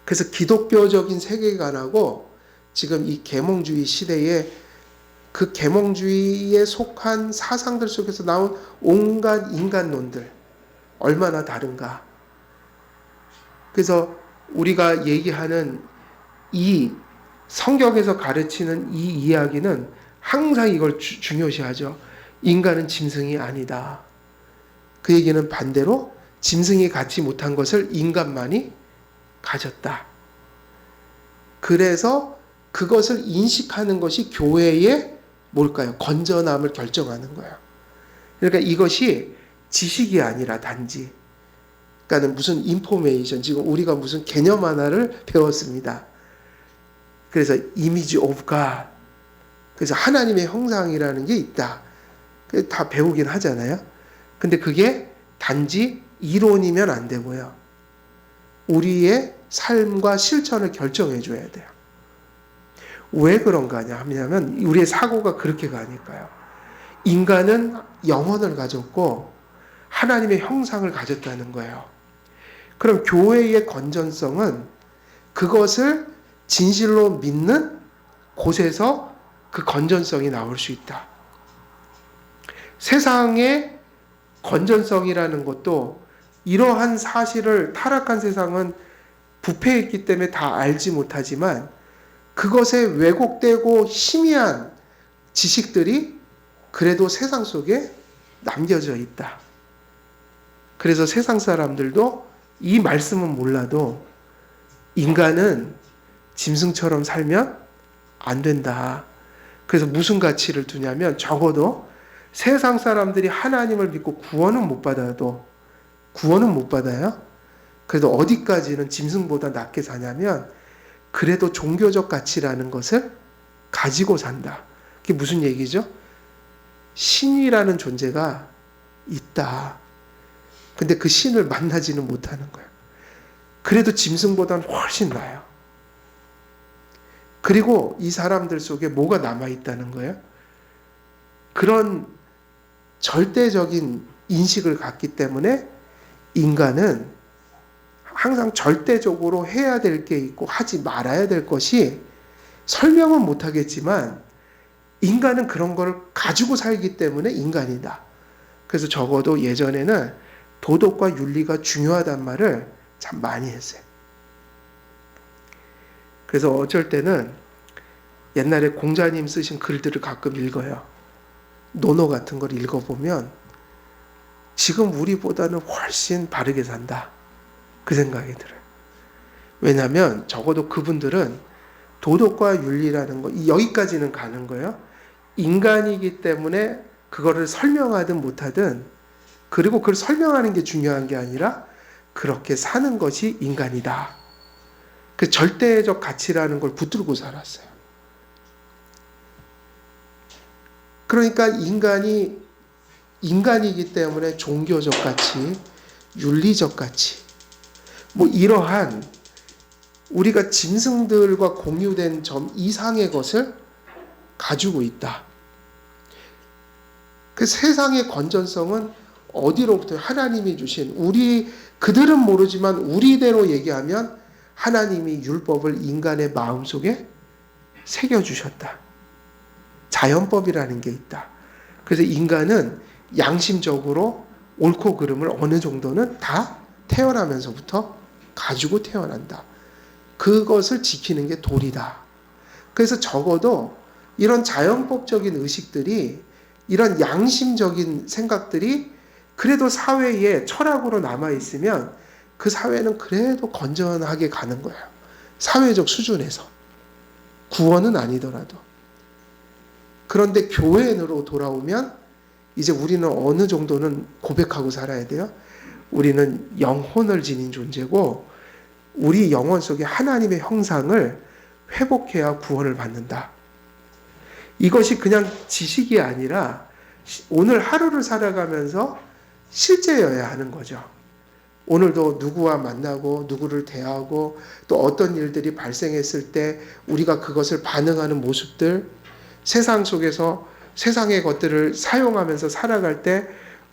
S1: 그래서 기독교적인 세계관하고 지금 이 계몽주의 시대에 그 계몽주의에 속한 사상들 속에서 나온 온갖 인간론들 얼마나 다른가. 그래서 우리가 얘기하는 이 성경에서 가르치는 이 이야기는 항상 이걸 중요시하죠. 인간은 짐승이 아니다. 그 얘기는 반대로 짐승이 갖지 못한 것을 인간만이 가졌다. 그래서 그것을 인식하는 것이 교회의 뭘까요? 건전함을 결정하는 거예요. 그러니까 이것이 지식이 아니라 단지, 그러니까 무슨 인포메이션, 지금 우리가 무슨 개념 하나를 배웠습니다. 그래서 이미지 오브 갓, 그래서 하나님의 형상이라는 게 있다. 다 배우긴 하잖아요. 근데 그게 단지 이론이면 안 되고요. 우리의 삶과 실천을 결정해 줘야 돼요. 왜 그런가 하냐면 우리의 사고가 그렇게 가니까요. 인간은 영혼을 가졌고 하나님의 형상을 가졌다는 거예요. 그럼 교회의 건전성은 그것을 진실로 믿는 곳에서 그 건전성이 나올 수 있다. 세상의 건전성이라는 것도 이러한 사실을 타락한 세상은 부패했기 때문에 다 알지 못하지만 그것에 왜곡되고 희미한 지식들이 그래도 세상 속에 남겨져 있다. 그래서 세상 사람들도 이 말씀은 몰라도 인간은 짐승처럼 살면 안 된다. 그래서 무슨 가치를 두냐면 적어도 세상 사람들이 하나님을 믿고 구원은 못 받아요. 그래도 어디까지는 짐승보다 낫게 사냐면 그래도 종교적 가치라는 것을 가지고 산다. 그게 무슨 얘기죠? 신이라는 존재가 있다. 근데 그 신을 만나지는 못하는 거예요. 그래도 짐승보다는 훨씬 나아요. 그리고 이 사람들 속에 뭐가 남아있다는 거예요? 그런 절대적인 인식을 갖기 때문에 인간은 항상 절대적으로 해야 될 게 있고 하지 말아야 될 것이 설명은 못하겠지만 인간은 그런 걸 가지고 살기 때문에 인간이다. 그래서 적어도 예전에는 도덕과 윤리가 중요하단 말을 참 많이 했어요. 그래서 어쩔 때는 옛날에 공자님 쓰신 글들을 가끔 읽어요. 논어 같은 걸 읽어보면 지금 우리보다는 훨씬 바르게 산다. 그 생각이 들어요. 왜냐하면 적어도 그분들은 도덕과 윤리라는 거 여기까지는 가는 거예요. 인간이기 때문에 그거를 설명하든 못하든 그리고 그걸 설명하는 게 중요한 게 아니라 그렇게 사는 것이 인간이다. 그 절대적 가치라는 걸 붙들고 살았어요. 그러니까 인간이기 때문에 종교적 가치, 윤리적 가치, 뭐 이러한 우리가 짐승들과 공유된 점 이상의 것을 가지고 있다. 그 세상의 건전성은 어디로부터 하나님이 주신 그들은 모르지만 우리대로 얘기하면 하나님이 율법을 인간의 마음속에 새겨주셨다. 자연법이라는 게 있다. 그래서 인간은 양심적으로 옳고 그름을 어느 정도는 다 태어나면서부터 가지고 태어난다. 그것을 지키는 게 도리다. 그래서 적어도 이런 자연법적인 의식들이 이런 양심적인 생각들이 그래도 사회에 철학으로 남아있으면 그 사회는 그래도 건전하게 가는 거예요. 사회적 수준에서. 구원은 아니더라도. 그런데 교회로 돌아오면 이제 우리는 어느 정도는 고백하고 살아야 돼요. 우리는 영혼을 지닌 존재고 우리 영혼 속에 하나님의 형상을 회복해야 구원을 받는다. 이것이 그냥 지식이 아니라 오늘 하루를 살아가면서 실제여야 하는 거죠. 오늘도 누구와 만나고 누구를 대하고 또 어떤 일들이 발생했을 때 우리가 그것을 반응하는 모습들, 세상 속에서 세상의 것들을 사용하면서 살아갈 때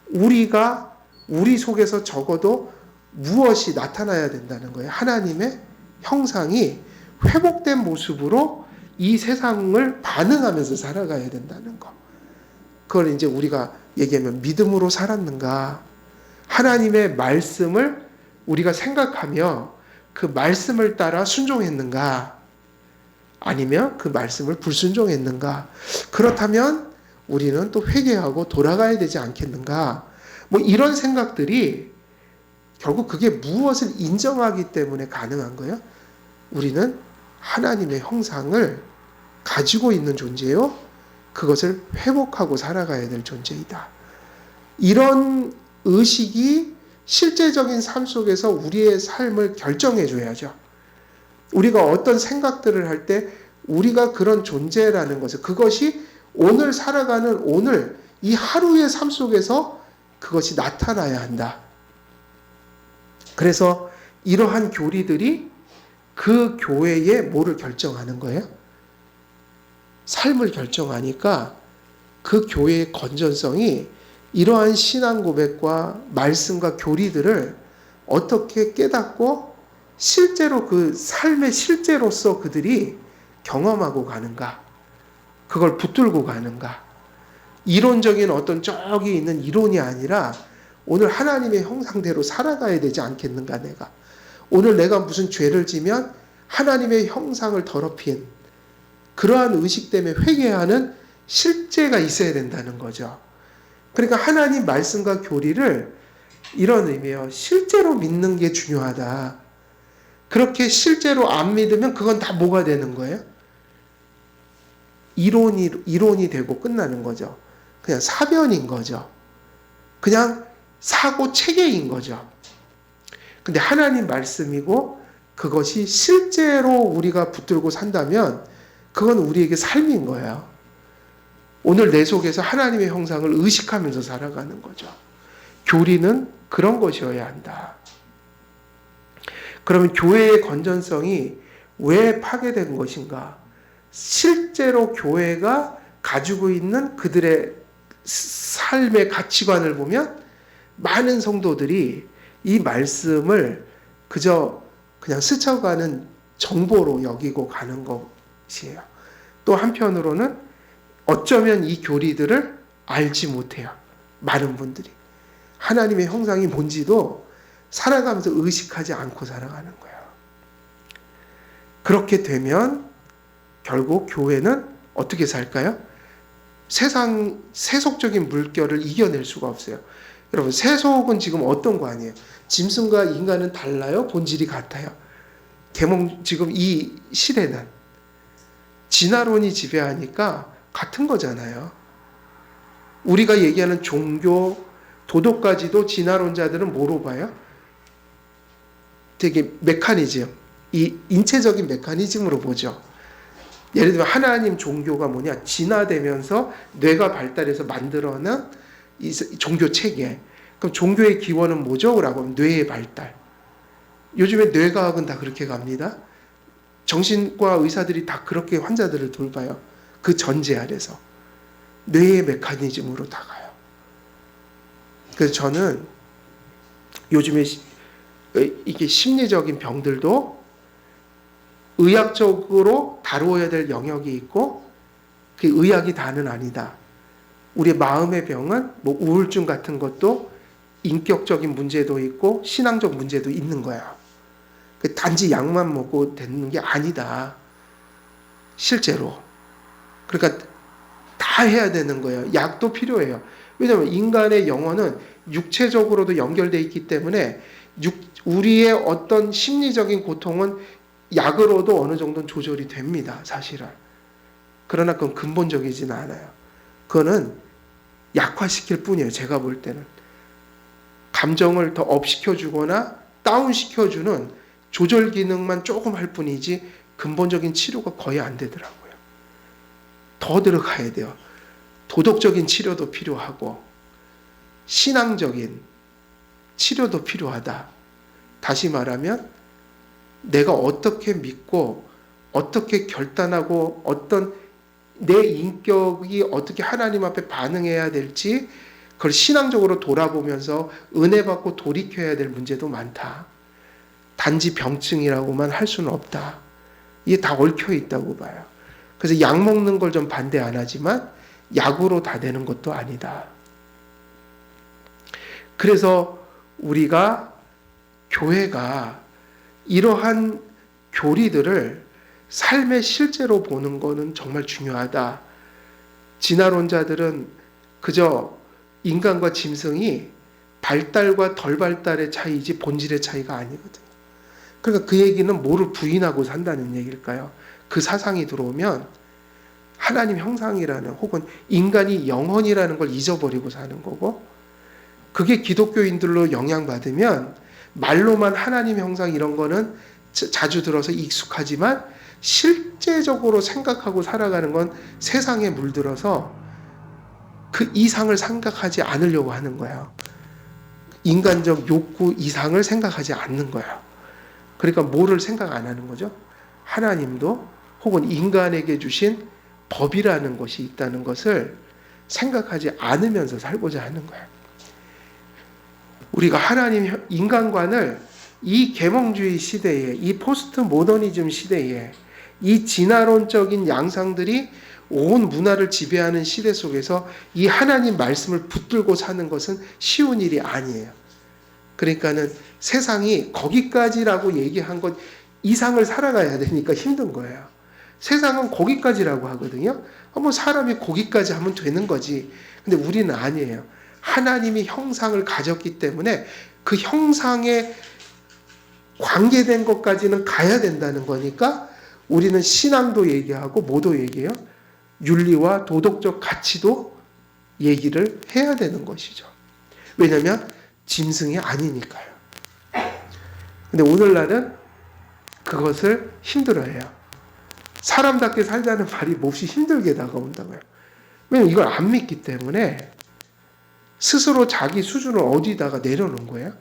S1: 우리 속에서 적어도 무엇이 나타나야 된다는 거예요. 하나님의 형상이 회복된 모습으로 이 세상을 반응하면서 살아가야 된다는 거. 그걸 이제 우리가 얘기하면 믿음으로 살았는가? 하나님의 말씀을 우리가 생각하며 그 말씀을 따라 순종했는가? 아니면 그 말씀을 불순종했는가? 그렇다면 우리는 또 회개하고 돌아가야 되지 않겠는가? 뭐 이런 생각들이 결국 그게 무엇을 인정하기 때문에 가능한 거예요? 우리는 하나님의 형상을 가지고 있는 존재요. 그것을 회복하고 살아가야 될 존재이다. 이런 의식이 실제적인 삶 속에서 우리의 삶을 결정해 줘야죠. 우리가 어떤 생각들을 할 때 우리가 그런 존재라는 것을, 그것이 오늘 살아가는 오늘 이 하루의 삶 속에서 그것이 나타나야 한다. 그래서 이러한 교리들이 그 교회의 뭐를 결정하는 거예요? 삶을 결정하니까 그 교회의 건전성이 이러한 신앙 고백과 말씀과 교리들을 어떻게 깨닫고 실제로 그 삶의 실제로서 그들이 경험하고 가는가, 그걸 붙들고 가는가. 이론적인 어떤 저기 있는 이론이 아니라 오늘 하나님의 형상대로 살아가야 되지 않겠는가. 내가 오늘 내가 무슨 죄를 지면 하나님의 형상을 더럽힌 그러한 의식 때문에 회개하는 실제가 있어야 된다는 거죠. 그러니까 하나님 말씀과 교리를 이런 의미예요. 실제로 믿는 게 중요하다. 그렇게 실제로 안 믿으면 그건 다 뭐가 되는 거예요? 이론이 되고 끝나는 거죠. 그냥 사변인 거죠. 그냥 사고 체계인 거죠. 근데 하나님 말씀이고 그것이 실제로 우리가 붙들고 산다면 그건 우리에게 삶인 거예요. 오늘 내 속에서 하나님의 형상을 의식하면서 살아가는 거죠. 교리는 그런 것이어야 한다. 그러면 교회의 건전성이 왜 파괴된 것인가? 실제로 교회가 가지고 있는 그들의 삶의 가치관을 보면 많은 성도들이 이 말씀을 그저 그냥 스쳐가는 정보로 여기고 가는 것이에요. 또 한편으로는 어쩌면 이 교리들을 알지 못해요. 많은 분들이. 하나님의 형상이 뭔지도 살아가면서 의식하지 않고 살아가는 거예요. 그렇게 되면 결국 교회는 어떻게 살까요? 세속적인 물결을 이겨낼 수가 없어요. 여러분, 세속은 지금 어떤 거 아니에요? 짐승과 인간은 달라요? 본질이 같아요? 지금 이 시대는 진화론이 지배하니까 같은 거잖아요. 우리가 얘기하는 종교, 도덕까지도 진화론자들은 뭐로 봐요? 되게 메커니즘, 이 인체적인 메커니즘으로 보죠. 예를 들면 하나님 종교가 뭐냐? 진화되면서 뇌가 발달해서 만들어낸 이 종교 체계. 그럼 종교의 기원은 뭐죠? 라고 하면 뇌의 발달. 요즘에 뇌과학은 다 그렇게 갑니다. 정신과 의사들이 다 그렇게 환자들을 돌봐요. 그 전제 아래서. 뇌의 메커니즘으로 다 가요. 그래서 저는 요즘에 이게 심리적인 병들도 의학적으로 다루어야 될 영역이 있고 그 의학이 다는 아니다. 우리 마음의 병은 뭐 우울증 같은 것도 인격적인 문제도 있고 신앙적 문제도 있는 거야. 단지 약만 먹고 되는 게 아니다. 실제로. 그러니까 다 해야 되는 거예요. 약도 필요해요. 왜냐하면 인간의 영혼은 육체적으로도 연결되어 있기 때문에 우리의 어떤 심리적인 고통은 약으로도 어느 정도는 조절이 됩니다. 사실은. 그러나 그건 근본적이지는 않아요. 그거는 약화시킬 뿐이에요. 제가 볼 때는. 감정을 더 업시켜주거나 다운시켜주는 조절 기능만 조금 할 뿐이지 근본적인 치료가 거의 안 되더라고요. 더 들어가야 돼요. 도덕적인 치료도 필요하고 신앙적인 치료도 필요하다. 다시 말하면 내가 어떻게 믿고 어떻게 결단하고 어떤 내 인격이 어떻게 하나님 앞에 반응해야 될지 그걸 신앙적으로 돌아보면서 은혜 받고 돌이켜야 될 문제도 많다. 단지 병증이라고만 할 수는 없다. 이게 다 얽혀 있다고 봐요. 그래서 약 먹는 걸 좀 반대 안 하지만 약으로 다 되는 것도 아니다. 그래서 우리가 교회가 이러한 교리들을 삶의 실제로 보는 거는 정말 중요하다. 진화론자들은 그저 인간과 짐승이 발달과 덜 발달의 차이지 본질의 차이가 아니거든요. 그러니까 그 얘기는 뭐를 부인하고 산다는 얘기일까요? 그 사상이 들어오면 하나님 형상이라는 혹은 인간이 영혼이라는 걸 잊어버리고 사는 거고, 그게 기독교인들로 영향받으면 말로만 하나님 형상 이런 거는 자주 들어서 익숙하지만 실제적으로 생각하고 살아가는 건 세상에 물들어서 그 이상을 생각하지 않으려고 하는 거예요. 인간적 욕구 이상을 생각하지 않는 거예요. 그러니까 뭐를 생각 안 하는 거죠? 하나님도 혹은 인간에게 주신 법이라는 것이 있다는 것을 생각하지 않으면서 살고자 하는 거예요. 우리가 하나님 인간관을 이 계몽주의 시대에, 이 포스트 모더니즘 시대에, 이 진화론적인 양상들이 온 문화를 지배하는 시대 속에서 이 하나님 말씀을 붙들고 사는 것은 쉬운 일이 아니에요. 그러니까는 세상이 거기까지라고 얘기한 것 이상을 살아가야 되니까 힘든 거예요. 세상은 거기까지라고 하거든요. 뭐 사람이 거기까지 하면 되는 거지. 근데 우리는 아니에요. 하나님이 형상을 가졌기 때문에 그 형상에 관계된 것까지는 가야 된다는 거니까 우리는 신앙도 얘기하고 뭐도 얘기해요? 윤리와 도덕적 가치도 얘기를 해야 되는 것이죠. 왜냐하면 짐승이 아니니까요. 근데 오늘날은 그것을 힘들어해요. 사람답게 살자는 말이 몹시 힘들게 다가온다고요. 왜냐하면 이걸 안 믿기 때문에 스스로 자기 수준을 어디다가 내려놓은 거예요.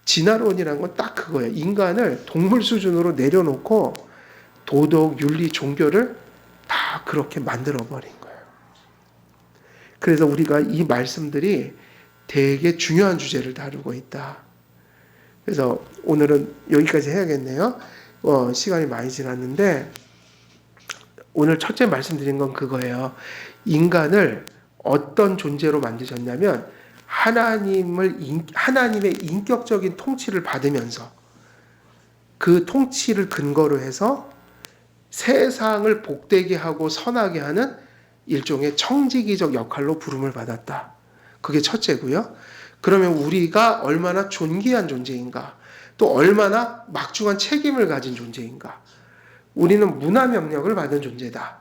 S1: 진화론이라는 건 딱 그거예요. 인간을 동물 수준으로 내려놓고 도덕, 윤리, 종교를 다 그렇게 만들어버린 거예요. 그래서 우리가 이 말씀들이 되게 중요한 주제를 다루고 있다. 그래서 오늘은 여기까지 해야겠네요. 시간이 많이 지났는데 오늘 첫째 말씀드린 건 그거예요. 인간을 어떤 존재로 만드셨냐면 하나님의 인격적인 통치를 받으면서 그 통치를 근거로 해서 세상을 복되게 하고 선하게 하는 일종의 청지기적 역할로 부름을 받았다. 그게 첫째고요. 그러면 우리가 얼마나 존귀한 존재인가, 또 얼마나 막중한 책임을 가진 존재인가. 우리는 문화 명령을 받은 존재다.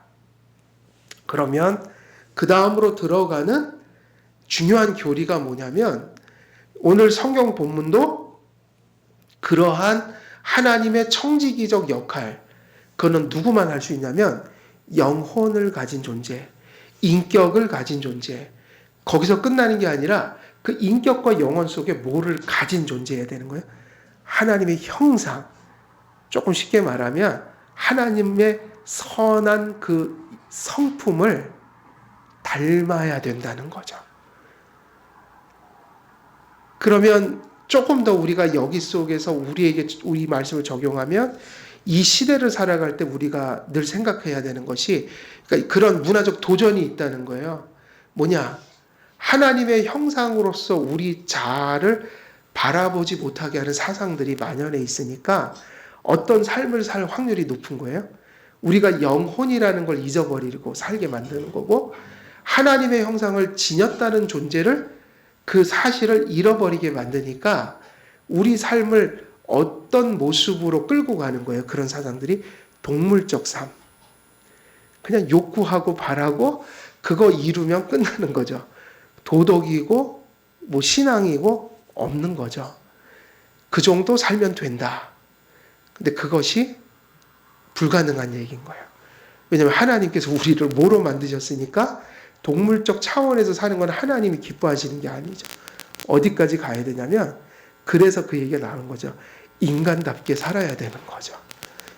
S1: 그러면 그 다음으로 들어가는 중요한 교리가 뭐냐면 오늘 성경 본문도 그러한 하나님의 청지기적 역할, 그거는 누구만 할 수 있냐면 영혼을 가진 존재, 인격을 가진 존재. 거기서 끝나는 게 아니라 그 인격과 영혼 속에 뭐를 가진 존재여야 되는 거예요. 하나님의 형상. 조금 쉽게 말하면 하나님의 선한 그 성품을 닮아야 된다는 거죠. 그러면 조금 더 우리가 여기 속에서 우리 말씀을 적용하면 이 시대를 살아갈 때 우리가 늘 생각해야 되는 것이, 그러니까 그런 문화적 도전이 있다는 거예요. 뭐냐? 하나님의 형상으로서 우리 자아를 바라보지 못하게 하는 사상들이 만연해 있으니까 어떤 삶을 살 확률이 높은 거예요. 우리가 영혼이라는 걸 잊어버리고 살게 만드는 거고, 하나님의 형상을 지녔다는 존재를, 그 사실을 잃어버리게 만드니까 우리 삶을 어떤 모습으로 끌고 가는 거예요. 그런 사상들이 동물적 삶. 그냥 욕구하고 바라고 그거 이루면 끝나는 거죠. 도덕이고 뭐 신앙이고 없는 거죠. 그 정도 살면 된다. 근데 그것이 불가능한 얘기인 거예요. 왜냐하면 하나님께서 우리를 뭐로 만드셨으니까 동물적 차원에서 사는 건 하나님이 기뻐하시는 게 아니죠. 어디까지 가야 되냐면, 그래서 그 얘기가 나오는 거죠. 인간답게 살아야 되는 거죠.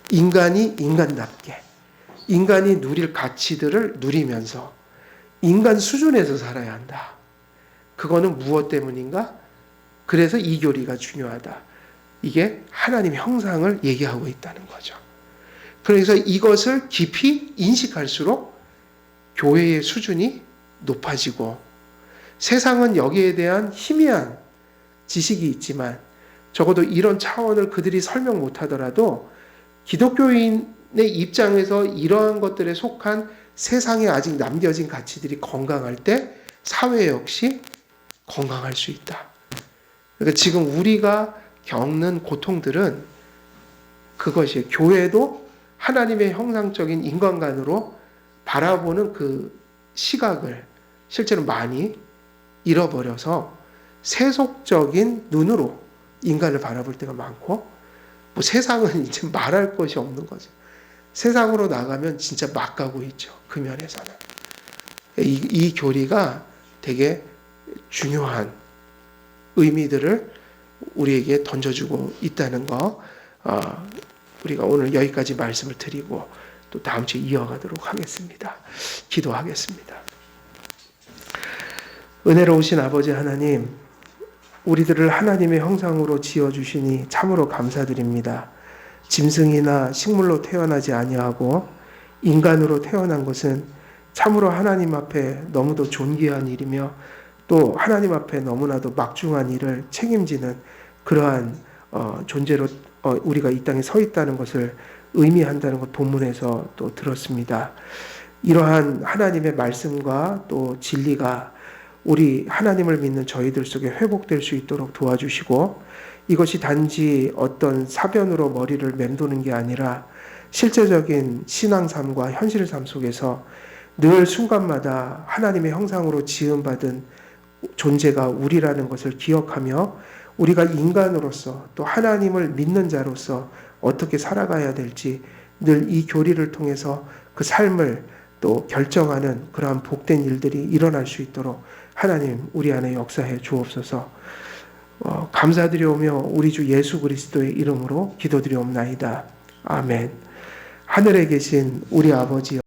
S1: 인간이 인간답게, 인간이 누릴 가치들을 누리면서 인간 수준에서 살아야 한다. 그거는 무엇 때문인가? 그래서 이 교리가 중요하다. 이게 하나님의 형상을 얘기하고 있다는 거죠. 그래서 이것을 깊이 인식할수록 교회의 수준이 높아지고, 세상은 여기에 대한 희미한 지식이 있지만 적어도 이런 차원을 그들이 설명 못하더라도 기독교인의 입장에서 이러한 것들에 속한 세상에 아직 남겨진 가치들이 건강할 때 사회 역시 건강할 수 있다. 그러니까 지금 우리가 겪는 고통들은 그것이에요. 교회도 하나님의 형상적인 인간관으로 바라보는 그 시각을 실제로 많이 잃어버려서 세속적인 눈으로 인간을 바라볼 때가 많고, 뭐 세상은 이제 말할 것이 없는 거죠. 세상으로 나가면 진짜 막 가고 있죠. 그 면에서는. 이 교리가 되게 중요한 의미들을 우리에게 던져주고 있다는 거, 우리가 오늘 여기까지 말씀을 드리고 또 다음 주에 이어가도록 하겠습니다. 기도하겠습니다. 은혜로우신 아버지 하나님, 우리들을 하나님의 형상으로 지어주시니 참으로 감사드립니다. 짐승이나 식물로 태어나지 아니하고 인간으로 태어난 것은 참으로 하나님 앞에 너무도 존귀한 일이며, 또 하나님 앞에 너무나도 막중한 일을 책임지는 그러한 존재로 우리가 이 땅에 서 있다는 것을 의미한다는 것 본문에서 또 들었습니다. 이러한 하나님의 말씀과 또 진리가 우리 하나님을 믿는 저희들 속에 회복될 수 있도록 도와주시고, 이것이 단지 어떤 사변으로 머리를 맴도는 게 아니라 실제적인 신앙삶과 현실삶 속에서 늘 순간마다 하나님의 형상으로 지음받은 존재가 우리라는 것을 기억하며 우리가 인간으로서 또 하나님을 믿는 자로서 어떻게 살아가야 될지 늘 이 교리를 통해서 그 삶을 또 결정하는 그러한 복된 일들이 일어날 수 있도록 하나님 우리 안에 역사해 주옵소서. 감사드리오며 우리 주 예수 그리스도의 이름으로 기도드리옵나이다. 아멘. 하늘에 계신 우리 아버지여,